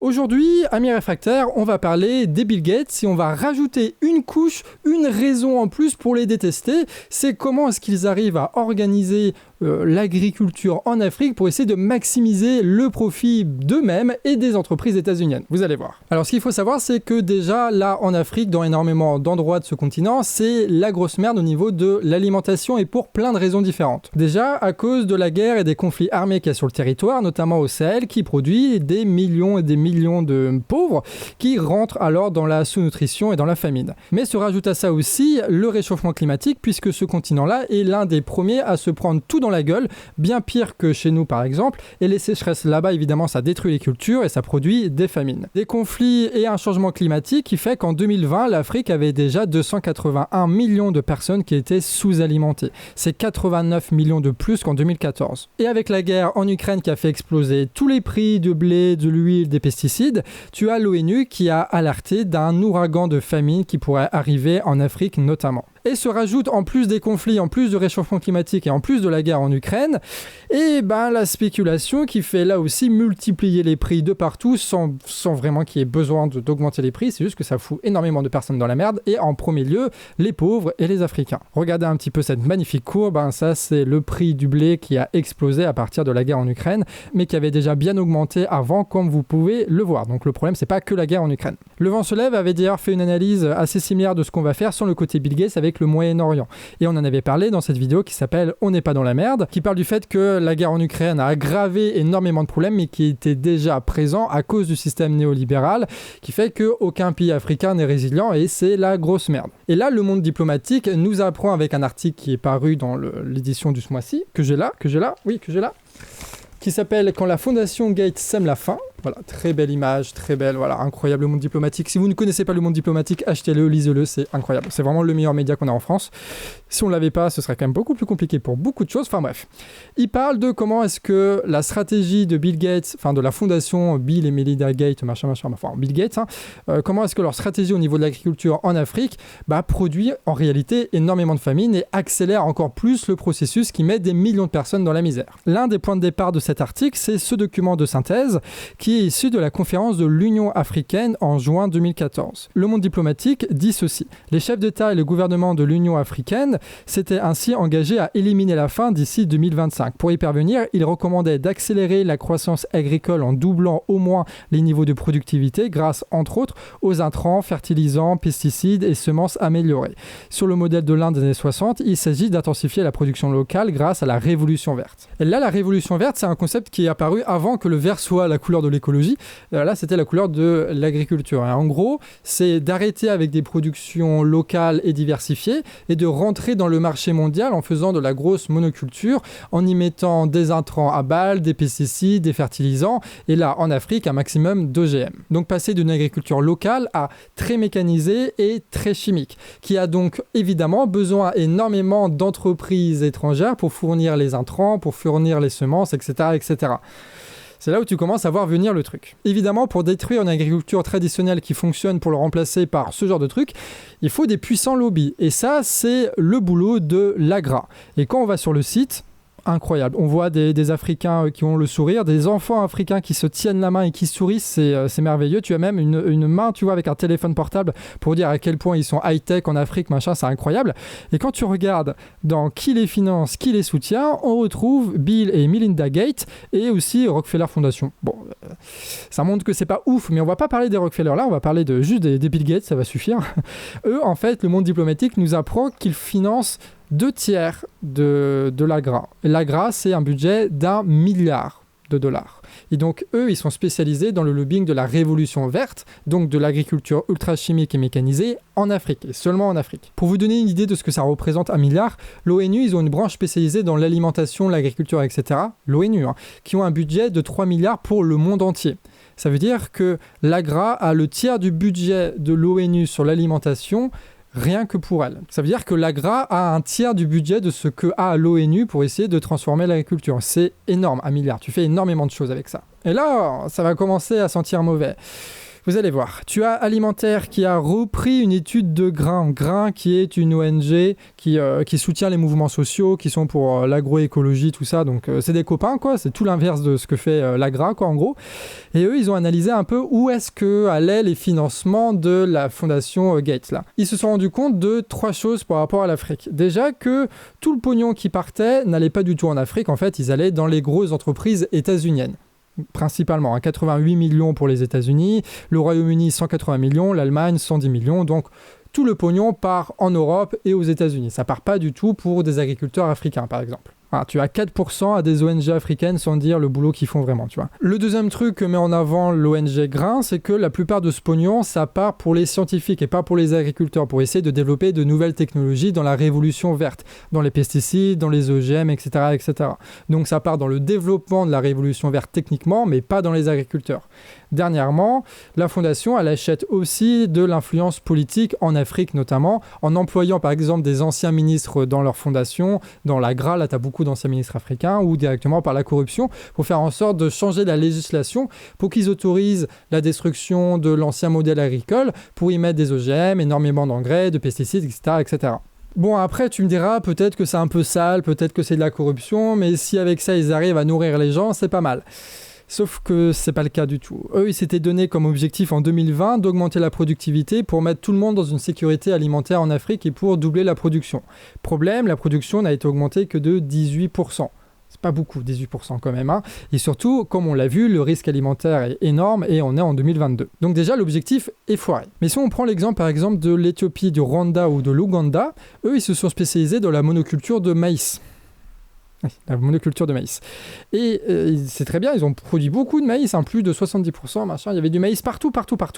Aujourd'hui, amis réfractaires, on va parler des Bill Gates et on va rajouter une couche, une raison en plus pour les détester. C'est comment est-ce qu'ils arrivent à organiser l'agriculture en Afrique pour essayer de maximiser le profit d'eux-mêmes et des entreprises états-uniennes. Vous allez voir. Alors ce qu'il faut savoir, c'est que déjà là en Afrique, dans énormément d'endroits de ce continent, c'est la grosse merde au niveau de l'alimentation et pour plein de raisons différentes. Déjà à cause de la guerre et des conflits armés qu'il y a sur le territoire, notamment au Sahel, qui produit des millions et des millions de pauvres qui rentrent alors dans la sous-nutrition et dans la famine. Mais se rajoute à ça aussi le réchauffement climatique, puisque ce continent-là est l'un des premiers à se prendre tout dans la gueule, bien pire que chez nous par exemple, et les sécheresses là-bas évidemment ça détruit les cultures et ça produit des famines. Des conflits et un changement climatique qui fait qu'en 2020 l'Afrique avait déjà 281 millions de personnes qui étaient sous-alimentées. C'est 89 millions de plus qu'en 2014. Et avec la guerre en Ukraine qui a fait exploser tous les prix de blé, de l'huile, des pesticides, tu as l'ONU qui a alerté d'un ouragan de famine qui pourrait arriver en Afrique notamment. Et se rajoute en plus des conflits, en plus du réchauffement climatique et en plus de la guerre en Ukraine, et la spéculation qui fait là aussi multiplier les prix de partout sans vraiment qu'il y ait besoin d'augmenter les prix, c'est juste que ça fout énormément de personnes dans la merde, et en premier lieu, les pauvres et les Africains. Regardez un petit peu cette magnifique courbe, ça c'est le prix du blé qui a explosé à partir de la guerre en Ukraine, mais qui avait déjà bien augmenté avant, comme vous pouvez le voir. Donc le problème, c'est pas que la guerre en Ukraine. Le Vent se lève avait d'ailleurs fait une analyse assez similaire de ce qu'on va faire sur le côté Bill Gates avec le Moyen-Orient. Et on en avait parlé dans cette vidéo qui s'appelle « On n'est pas dans la merde », qui parle du fait que la guerre en Ukraine a aggravé énormément de problèmes, mais qui était déjà présent à cause du système néolibéral, qui fait qu'aucun pays africain n'est résilient et c'est la grosse merde. Et là, le monde diplomatique nous apprend avec un article qui est paru dans l'édition du ce mois-ci, que j'ai là, qui s'appelle « Quand la fondation Gates sème la faim ». Voilà, très belle image, très belle, voilà, incroyable le monde diplomatique. Si vous ne connaissez pas le monde diplomatique, achetez-le, lisez-le, c'est incroyable. C'est vraiment le meilleur média qu'on a en France. Si on ne l'avait pas, ce serait quand même beaucoup plus compliqué pour beaucoup de choses. Enfin bref, il parle de comment est-ce que la stratégie de Bill Gates, enfin de la fondation Bill et Melinda Gates, Bill Gates, comment est-ce que leur stratégie au niveau de l'agriculture en Afrique produit en réalité énormément de famine et accélère encore plus le processus qui met des millions de personnes dans la misère. L'un des points de départ de cet article, c'est ce document de synthèse qui est issu de la conférence de l'Union africaine en juin 2014. Le monde diplomatique dit ceci. Les chefs d'État et le gouvernement de l'Union africaine s'étaient ainsi engagés à éliminer la faim d'ici 2025. Pour y parvenir, ils recommandaient d'accélérer la croissance agricole en doublant au moins les niveaux de productivité grâce, entre autres, aux intrants, fertilisants, pesticides et semences améliorées. Sur le modèle de l'Inde des années 60, il s'agit d'intensifier la production locale grâce à la révolution verte. Et là, la révolution verte, c'est un concept qui est apparu avant que le vert soit la couleur de l'écologie. Là, c'était la couleur de l'agriculture. Et en gros, c'est d'arrêter avec des productions locales et diversifiées et de rentrer dans le marché mondial en faisant de la grosse monoculture, en y mettant des intrants à balles, des pesticides, des fertilisants, et là, en Afrique, un maximum d'OGM. Donc, passer d'une agriculture locale à très mécanisée et très chimique, qui a donc évidemment besoin énormément d'entreprises étrangères pour fournir les intrants, pour fournir les semences, etc., etc. C'est là où tu commences à voir venir le truc. Évidemment, pour détruire une agriculture traditionnelle qui fonctionne pour le remplacer par ce genre de truc, il faut des puissants lobbies. Et ça, c'est le boulot de l'AGRA. Et quand on va sur le site, incroyable. On voit des Africains qui ont le sourire, des enfants africains qui se tiennent la main et qui sourient, c'est merveilleux. Tu as même une main, tu vois, avec un téléphone portable pour dire à quel point ils sont high-tech en Afrique, machin, c'est incroyable. Et quand tu regardes dans qui les finance, qui les soutient, on retrouve Bill et Melinda Gates et aussi Rockefeller Foundation. Bon, ça montre que c'est pas ouf, mais on va pas parler des Rockefeller là, on va parler juste des Bill Gates, ça va suffire. Eux, en fait, le monde diplomatique nous apprend qu'ils financent 2/3 de l'AGRA. L'AGRA, c'est un budget d'1 milliard de dollars. Et donc, eux, ils sont spécialisés dans le lobbying de la révolution verte, donc de l'agriculture ultra chimique et mécanisée en Afrique, et seulement en Afrique. Pour vous donner une idée de ce que ça représente 1 milliard, l'ONU, ils ont une branche spécialisée dans l'alimentation, l'agriculture, etc. L'ONU, qui ont un budget de 3 milliards pour le monde entier. Ça veut dire que l'AGRA a le tiers du budget de l'ONU sur l'alimentation, rien que pour elle. Ça veut dire que l'AGRA a un tiers du budget de ce que a l'ONU pour essayer de transformer l'agriculture. C'est énorme, 1 milliard. Tu fais énormément de choses avec ça. Et là, ça va commencer à sentir mauvais. Vous allez voir. Tu as Alimentaire qui a repris une étude de Grain. Grain qui est une ONG qui soutient les mouvements sociaux, qui sont pour l'agroécologie, tout ça. Donc c'est des copains, quoi. C'est tout l'inverse de ce que fait l'Agra, quoi, en gros. Et eux, ils ont analysé un peu où est-ce que allaient les financements de la fondation Gates, là. Ils se sont rendus compte de 3 choses par rapport à l'Afrique. Déjà que tout le pognon qui partait n'allait pas du tout en Afrique. En fait, ils allaient dans les grosses entreprises états-uniennes. Principalement, 88 millions pour les États-Unis, le Royaume-Uni 180 millions, l'Allemagne 110 millions, donc tout le pognon part en Europe et aux États-Unis. Ça part pas du tout pour des agriculteurs africains, par exemple. Ah, tu as 4% à des ONG africaines sans dire le boulot qu'ils font vraiment, tu vois. Le deuxième truc que met en avant l'ONG Grain, c'est que la plupart de ce pognon, ça part pour les scientifiques et pas pour les agriculteurs, pour essayer de développer de nouvelles technologies dans la révolution verte, dans les pesticides, dans les OGM, etc., etc. Donc ça part dans le développement de la révolution verte techniquement, mais pas dans les agriculteurs. Dernièrement, la fondation, elle achète aussi de l'influence politique en Afrique notamment, en employant par exemple des anciens ministres dans leur fondation, dans l'Agra, là tu as beaucoup d'anciens ministres africains, ou directement par la corruption, pour faire en sorte de changer la législation pour qu'ils autorisent la destruction de l'ancien modèle agricole, pour y mettre des OGM, énormément d'engrais, de pesticides, etc., etc. Bon, après, tu me diras, peut-être que c'est un peu sale, peut-être que c'est de la corruption, mais si avec ça, ils arrivent à nourrir les gens, c'est pas mal. Sauf que c'est pas le cas du tout. Eux, ils s'étaient donné comme objectif en 2020 d'augmenter la productivité pour mettre tout le monde dans une sécurité alimentaire en Afrique et pour doubler la production. Problème, la production n'a été augmentée que de 18%. C'est pas beaucoup, 18% quand même. Hein. Et surtout, comme on l'a vu, le risque alimentaire est énorme et on est en 2022. Donc déjà, l'objectif est foiré. Mais si on prend l'exemple, par exemple, de l'Éthiopie, du Rwanda ou de l'Ouganda, eux, ils se sont spécialisés dans la monoculture de maïs. Oui, la monoculture de maïs. Et c'est très bien, ils ont produit beaucoup de maïs, plus de 70%, machin. Il y avait du maïs partout,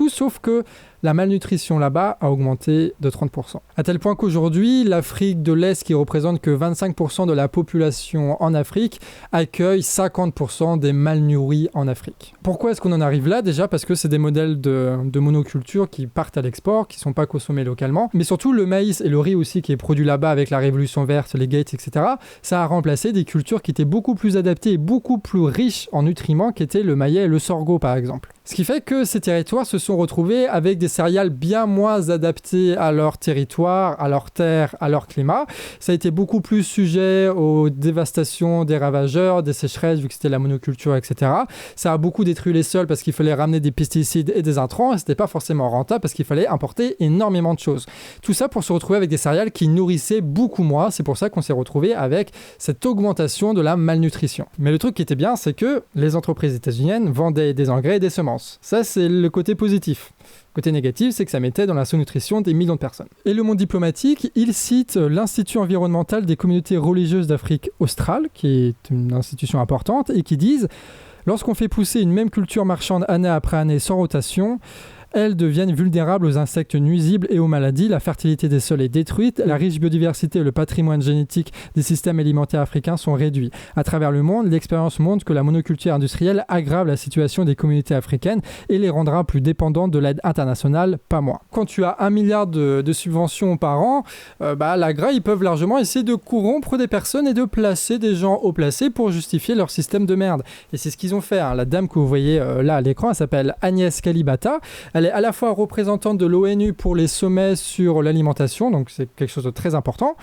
sauf que la malnutrition là-bas a augmenté de 30%. À tel point qu'aujourd'hui, l'Afrique de l'Est, qui représente que 25% de la population en Afrique, accueille 50% des mal nourris en Afrique. Pourquoi est-ce qu'on en arrive là? Déjà parce que c'est des modèles de monoculture qui partent à l'export, qui ne sont pas consommés localement. Mais surtout, le maïs et le riz aussi, qui est produit là-bas avec la révolution verte, les Gates, etc., ça a remplacé des cultures qui étaient beaucoup plus adaptées et beaucoup plus riches en nutriments qu'étaient le maillet et le sorgho par exemple. Ce qui fait que ces territoires se sont retrouvés avec des céréales bien moins adaptées à leur territoire, à leur terre, à leur climat. Ça a été beaucoup plus sujet aux dévastations des ravageurs, des sécheresses vu que c'était la monoculture, etc. Ça a beaucoup détruit les sols parce qu'il fallait ramener des pesticides et des intrants et c'était pas forcément rentable parce qu'il fallait importer énormément de choses. Tout ça pour se retrouver avec des céréales qui nourrissaient beaucoup moins. C'est pour ça qu'on s'est retrouvé avec cette augmentation de la malnutrition. Mais le truc qui était bien, c'est que les entreprises états-uniennes vendaient des engrais et des semences. Ça, c'est le côté positif. Le côté négatif, c'est que ça mettait dans la sous-nutrition des millions de personnes. Et le monde diplomatique, il cite l'Institut environnemental des communautés religieuses d'Afrique australe, qui est une institution importante, et qui disent « Lorsqu'on fait pousser une même culture marchande année après année sans rotation, elles deviennent vulnérables aux insectes nuisibles et aux maladies, la fertilité des sols est détruite, la riche biodiversité et le patrimoine génétique des systèmes alimentaires africains sont réduits. À travers le monde, l'expérience montre que la monoculture industrielle aggrave la situation des communautés africaines et les rendra plus dépendantes de l'aide internationale, pas moins. Quand tu as 1 milliard de subventions par an, l'AGRA, ils peuvent largement essayer de corrompre des personnes et de placer des gens haut placés pour justifier leur système de merde. Et c'est ce qu'ils ont fait. Hein. La dame que vous voyez là à l'écran, elle s'appelle Agnès Kalibata. Elle est à la fois représentante de l'ONU pour les sommets sur l'alimentation, donc c'est quelque chose de très important,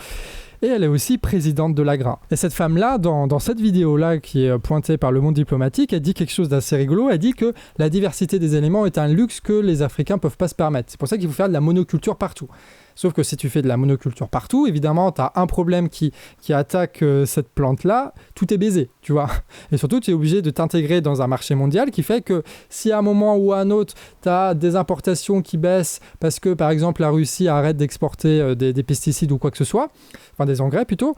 et elle est aussi présidente de l'AGRA. Et cette femme-là, dans cette vidéo-là qui est pointée par le monde diplomatique, elle dit quelque chose d'assez rigolo, elle dit que la diversité des éléments est un luxe que les Africains ne peuvent pas se permettre. C'est pour ça qu'il faut faire de la monoculture partout. Sauf que si tu fais de la monoculture partout, évidemment, tu as un problème qui attaque cette plante-là, tout est baisé, tu vois. Et surtout, tu es obligé de t'intégrer dans un marché mondial qui fait que si à un moment ou à un autre, tu as des importations qui baissent parce que, par exemple, la Russie arrête d'exporter des pesticides ou quoi que ce soit, enfin des engrais plutôt,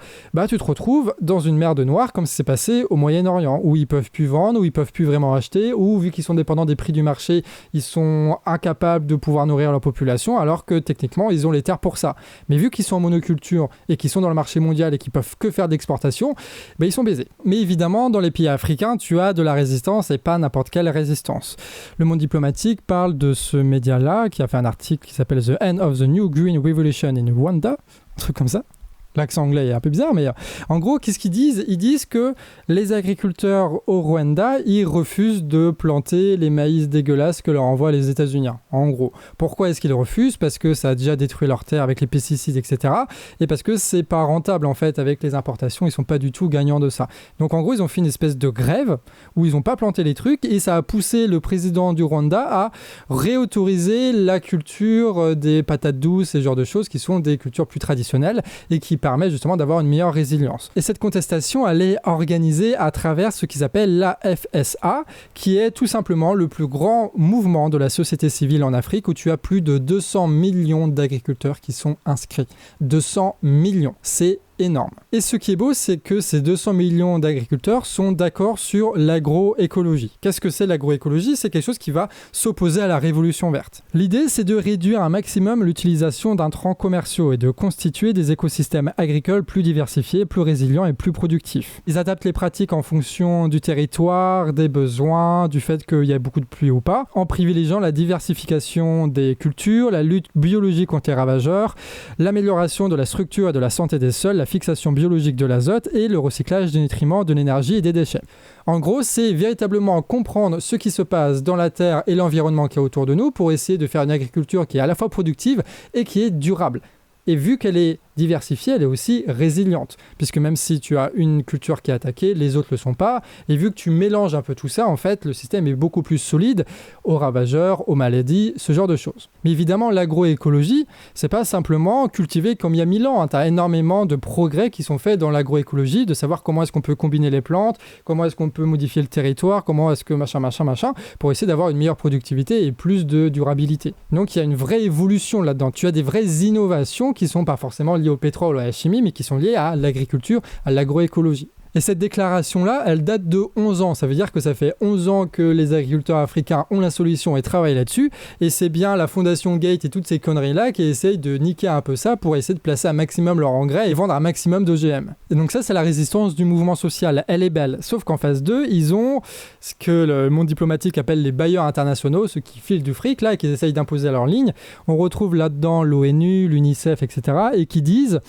tu te retrouves dans une merde noire comme c'est passé au Moyen-Orient, où ils peuvent plus vendre, où ils peuvent plus vraiment acheter, où vu qu'ils sont dépendants des prix du marché, ils sont incapables de pouvoir nourrir leur population, alors que techniquement, ils ont les pour ça. Mais vu qu'ils sont en monoculture et qu'ils sont dans le marché mondial et qu'ils peuvent que faire d'exportation, ils sont baisés. Mais évidemment, dans les pays africains, tu as de la résistance et pas n'importe quelle résistance. Le monde diplomatique parle de ce média-là qui a fait un article qui s'appelle The End of the New Green Revolution in Rwanda, un truc comme ça. L'accent anglais est un peu bizarre, mais en gros, qu'est-ce qu'ils disent ? Ils disent que les agriculteurs au Rwanda, ils refusent de planter les maïs dégueulasses que leur envoient les États-Unis. En gros, pourquoi est-ce qu'ils refusent ? Parce que ça a déjà détruit leurs terres avec les pesticides, etc. Et parce que c'est pas rentable en fait avec les importations, ils sont pas du tout gagnants de ça. Donc en gros, ils ont fait une espèce de grève où ils ont pas planté les trucs et ça a poussé le président du Rwanda à réautoriser la culture des patates douces et ce genre de choses qui sont des cultures plus traditionnelles et qui permettent justement d'avoir une meilleure résilience. Et cette contestation, elle est organisée à travers ce qu'ils appellent la FSA, qui est tout simplement le plus grand mouvement de la société civile en Afrique où tu as plus de 200 millions d'agriculteurs qui sont inscrits. 200 millions, c'est énorme. Et ce qui est beau, c'est que ces 200 millions d'agriculteurs sont d'accord sur l'agroécologie. Qu'est-ce que c'est l'agroécologie ? C'est quelque chose qui va s'opposer à la révolution verte. L'idée, c'est de réduire un maximum l'utilisation d'intrants commerciaux et de constituer des écosystèmes agricoles plus diversifiés, plus résilients et plus productifs. Ils adaptent les pratiques en fonction du territoire, des besoins, du fait qu'il y a beaucoup de pluie ou pas, en privilégiant la diversification des cultures, la lutte biologique contre les ravageurs, l'amélioration de la structure et de la santé des sols, la fixation biologique de l'azote et le recyclage des nutriments, de l'énergie et des déchets. En gros, c'est véritablement comprendre ce qui se passe dans la terre et l'environnement qui est autour de nous pour essayer de faire une agriculture qui est à la fois productive et qui est durable. Et vu qu'elle est diversifiée, elle est aussi résiliente, puisque même si tu as une culture qui est attaquée, les autres ne le sont pas, et vu que tu mélanges un peu tout ça, en fait, le système est beaucoup plus solide aux ravageurs, aux maladies, ce genre de choses. Mais évidemment, l'agroécologie, c'est pas simplement cultiver comme il y a 1000 ans, hein. Tu as énormément de progrès qui sont faits dans l'agroécologie, de savoir comment est-ce qu'on peut combiner les plantes, comment est-ce qu'on peut modifier le territoire, comment est-ce que machin, pour essayer d'avoir une meilleure productivité et plus de durabilité. Donc il y a une vraie évolution là-dedans. Tu as des vraies innovations qui sont pas forcément liées au pétrole ou à la chimie, mais qui sont liées à l'agriculture, à l'agroécologie. Et cette déclaration-là, elle date de 11 ans. Ça veut dire que ça fait 11 ans que les agriculteurs africains ont la solution et travaillent là-dessus. Et c'est bien la Fondation Gates et toutes ces conneries-là qui essayent de niquer un peu ça pour essayer de placer un maximum leur engrais et vendre un maximum d'OGM. Et donc ça, c'est la résistance du mouvement social. Elle est belle. Sauf qu'en phase 2, ils ont ce que le monde diplomatique appelle les bailleurs internationaux, ceux qui filent du fric là et qui essayent d'imposer leur ligne. On retrouve là-dedans l'ONU, l'UNICEF, etc. et qui disent...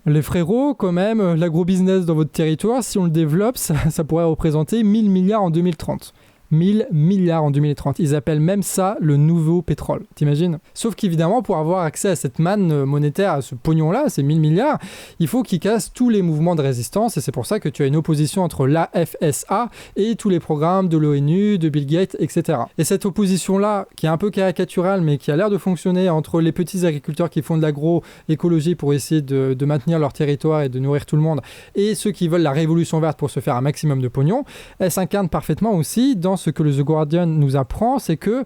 Les frérots, quand même, l'agro-business dans votre territoire, si on le développe, ça pourrait représenter 1000 milliards en 2030. 1000 milliards en 2030. Ils appellent même ça le nouveau pétrole. T'imagines ? Sauf qu'évidemment, pour avoir accès à cette manne monétaire, à ce pognon-là, ces 1000 milliards, il faut qu'ils cassent tous les mouvements de résistance. Et c'est pour ça que tu as une opposition entre la FSA et tous les programmes de l'ONU, de Bill Gates, etc. Et cette opposition-là, qui est un peu caricaturale, mais qui a l'air de fonctionner entre les petits agriculteurs qui font de l'agroécologie pour essayer de maintenir leur territoire et de nourrir tout le monde, et ceux qui veulent la révolution verte pour se faire un maximum de pognon, elle s'incarne parfaitement aussi dans ce que le The Guardian nous apprend, c'est que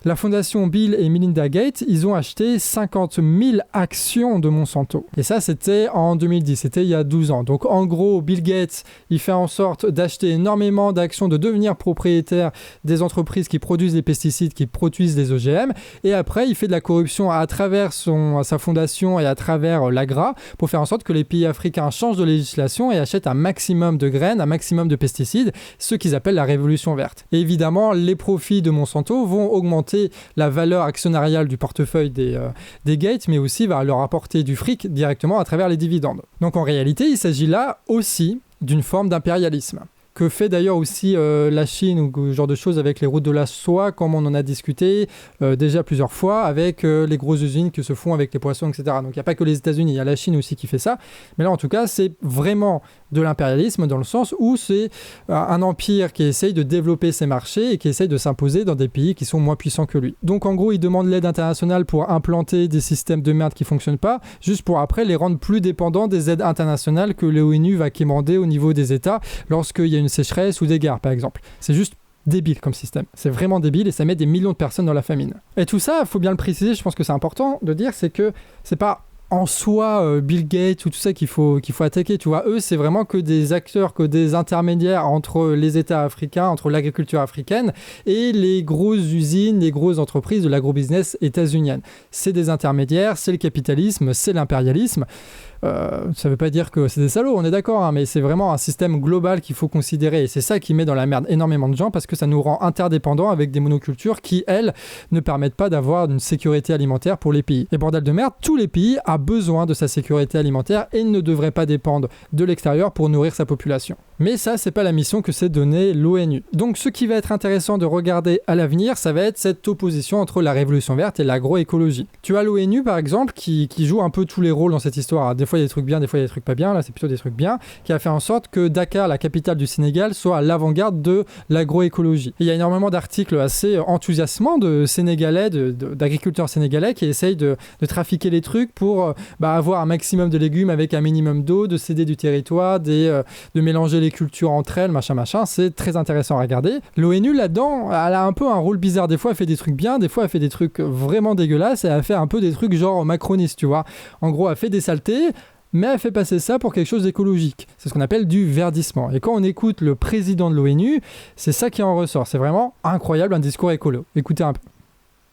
la fondation Bill et Melinda Gates, ils ont acheté 50 000 actions de Monsanto. Et ça, c'était en 2010, c'était il y a 12 ans. Donc en gros, Bill Gates, il fait en sorte d'acheter énormément d'actions, de devenir propriétaire des entreprises qui produisent des pesticides, qui produisent des OGM. Et après, il fait de la corruption à travers sa fondation et à travers l'AGRA pour faire en sorte que les pays africains changent de législation et achètent un maximum de graines, un maximum de pesticides, ce qu'ils appellent la révolution verte. Et évidemment, les profits de Monsanto vont augmenter la valeur actionnariale du portefeuille des Gates, mais aussi va leur apporter du fric directement à travers les dividendes. Donc en réalité, il s'agit là aussi d'une forme d'impérialisme. Que fait d'ailleurs aussi la Chine ou ce genre de choses avec les routes de la soie, comme on en a discuté déjà plusieurs fois, avec les grosses usines qui se font avec les poissons, etc. Donc il n'y a pas que les États-Unis, il y a la Chine aussi qui fait ça. Mais là, en tout cas, c'est vraiment de l'impérialisme dans le sens où c'est un empire qui essaye de développer ses marchés et qui essaye de s'imposer dans des pays qui sont moins puissants que lui. Donc en gros, il demande l'aide internationale pour implanter des systèmes de merde qui ne fonctionnent pas, juste pour après les rendre plus dépendants des aides internationales que l'ONU va quémander au niveau des États lorsqu'il y a une sécheresse ou des guerres, par exemple. C'est juste débile comme système. C'est vraiment débile et ça met des millions de personnes dans la famine. Et tout ça, il faut bien le préciser, je pense que c'est important de dire, c'est que c'est pas en soi Bill Gates ou tout ça qu'il faut attaquer, tu vois. Eux, c'est vraiment que des acteurs, que des intermédiaires entre les États africains, entre l'agriculture africaine et les grosses usines, les grosses entreprises de l'agrobusiness états-unienne. C'est des intermédiaires, c'est le capitalisme, c'est l'impérialisme. Ça veut pas dire que c'est des salauds, on est d'accord, hein, mais c'est vraiment un système global qu'il faut considérer. Et c'est ça qui met dans la merde énormément de gens parce que ça nous rend interdépendants avec des monocultures qui, elles, ne permettent pas d'avoir une sécurité alimentaire pour les pays. Et bordel de merde, tous les pays ont besoin de sa sécurité alimentaire et ne devraient pas dépendre de l'extérieur pour nourrir sa population. Mais ça, c'est pas la mission que s'est donnée l'ONU. Donc ce qui va être intéressant de regarder à l'avenir, ça va être cette opposition entre la révolution verte et l'agroécologie. Tu as l'ONU par exemple qui joue un peu tous les rôles dans cette histoire. Des fois il y a des trucs bien, des fois il y a des trucs pas bien, là c'est plutôt des trucs bien, qui a fait en sorte que Dakar, la capitale du Sénégal, soit à l'avant-garde de l'agroécologie. Et il y a énormément d'articles assez enthousiasmants de Sénégalais, d'agriculteurs sénégalais qui essayent de trafiquer les trucs pour avoir un maximum de légumes avec un minimum d'eau, de céder du territoire, de mélanger les cultures entre elles, machin, c'est très intéressant à regarder. L'ONU là-dedans, elle a un peu un rôle bizarre, des fois elle fait des trucs bien, des fois elle fait des trucs vraiment dégueulasses, et elle fait un peu des trucs genre macronistes, tu vois. En gros, elle fait des saletés, mais elle fait passer ça pour quelque chose d'écologique. C'est ce qu'on appelle du verdissement. Et quand on écoute le président de l'ONU, c'est ça qui en ressort. C'est vraiment incroyable, un discours écolo. Écoutez un peu.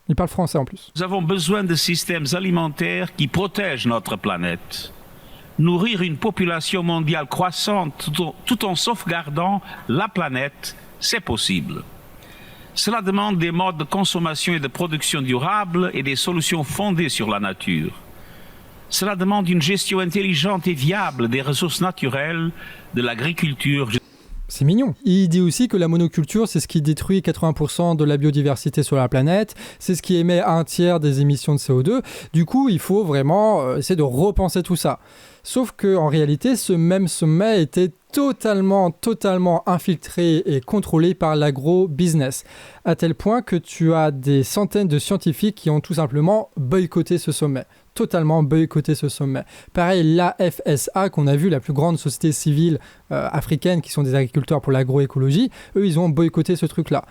Il parle français en plus. Nous avons besoin de systèmes alimentaires qui protègent notre planète. Nourrir une population mondiale croissante tout en sauvegardant la planète, c'est possible. Cela demande des modes de consommation et de production durables et des solutions fondées sur la nature. Cela demande une gestion intelligente et viable des ressources naturelles, de l'agriculture. C'est mignon. Il dit aussi que la monoculture, c'est ce qui détruit 80% de la biodiversité sur la planète, c'est ce qui émet un tiers des émissions de CO2. Du coup, il faut vraiment essayer de repenser tout ça. Sauf qu'en réalité, ce même sommet était totalement infiltré et contrôlé par l'agro-business, à tel point que tu as des centaines de scientifiques qui ont tout simplement boycotté ce sommet. Totalement boycotté ce sommet. Pareil, l'AFSA, qu'on a vu, la plus grande société civile africaine qui sont des agriculteurs pour l'agroécologie, eux, ils ont boycotté ce truc-là.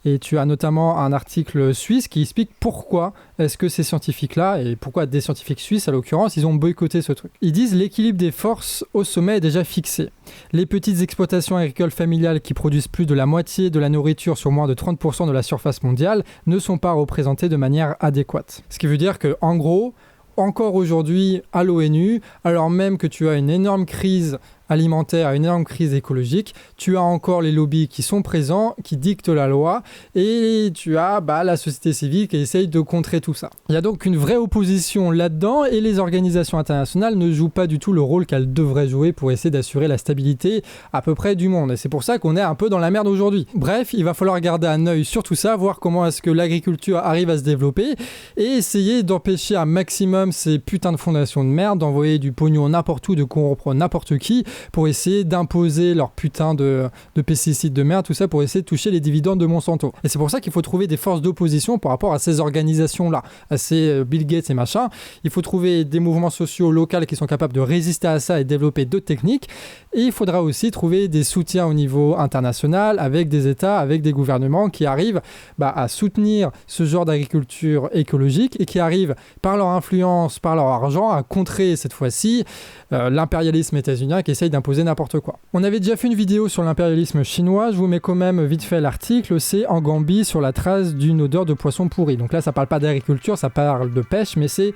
Et tu as notamment un article suisse qui explique pourquoi est-ce que ces scientifiques-là, et pourquoi des scientifiques suisses, à l'occurrence, ils ont boycotté ce truc. Ils disent l'équilibre des forces au sommet est déjà fixé. Les petites exploitations agricoles familiales qui produisent plus de la moitié de la nourriture sur moins de 30% de la surface mondiale ne sont pas représentées de manière adéquate. Ce qui veut dire que, en gros, encore aujourd'hui à l'ONU, alors même que tu as une énorme crise alimentaire, une énorme crise écologique, tu as encore les lobbies qui sont présents, qui dictent la loi, et tu as la société civile qui essaye de contrer tout ça. Il y a donc une vraie opposition là-dedans, et les organisations internationales ne jouent pas du tout le rôle qu'elles devraient jouer pour essayer d'assurer la stabilité à peu près du monde, et c'est pour ça qu'on est un peu dans la merde aujourd'hui. Bref, il va falloir garder un œil sur tout ça, voir comment est-ce que l'agriculture arrive à se développer, et essayer d'empêcher un maximum ces putains de fondations de merde, d'envoyer du pognon n'importe où, de corrompre n'importe qui, pour essayer d'imposer leur putain de pesticides de merde, tout ça pour essayer de toucher les dividendes de Monsanto. Et c'est pour ça qu'il faut trouver des forces d'opposition par rapport à ces organisations-là, à ces Bill Gates et machin. Il faut trouver des mouvements sociaux locaux qui sont capables de résister à ça et développer d'autres techniques. Et il faudra aussi trouver des soutiens au niveau international avec des États, avec des gouvernements qui arrivent à soutenir ce genre d'agriculture écologique et qui arrivent par leur influence, par leur argent, à contrer cette fois-ci l'impérialisme états-unien qui essaye d'imposer n'importe quoi. On avait déjà fait une vidéo sur l'impérialisme chinois, je vous mets quand même vite fait l'article, c'est en Gambie sur la trace d'une odeur de poisson pourri. Donc là ça parle pas d'agriculture, ça parle de pêche, mais c'est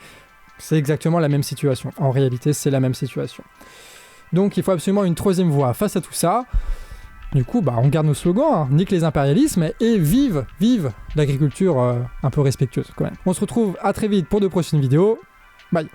exactement la même situation. En réalité c'est la même situation. Donc il faut absolument une troisième voie face à tout ça. Du coup on garde nos slogans, nique les impérialismes et vive l'agriculture un peu respectueuse quand même. On se retrouve à très vite pour de prochaines vidéos. Bye.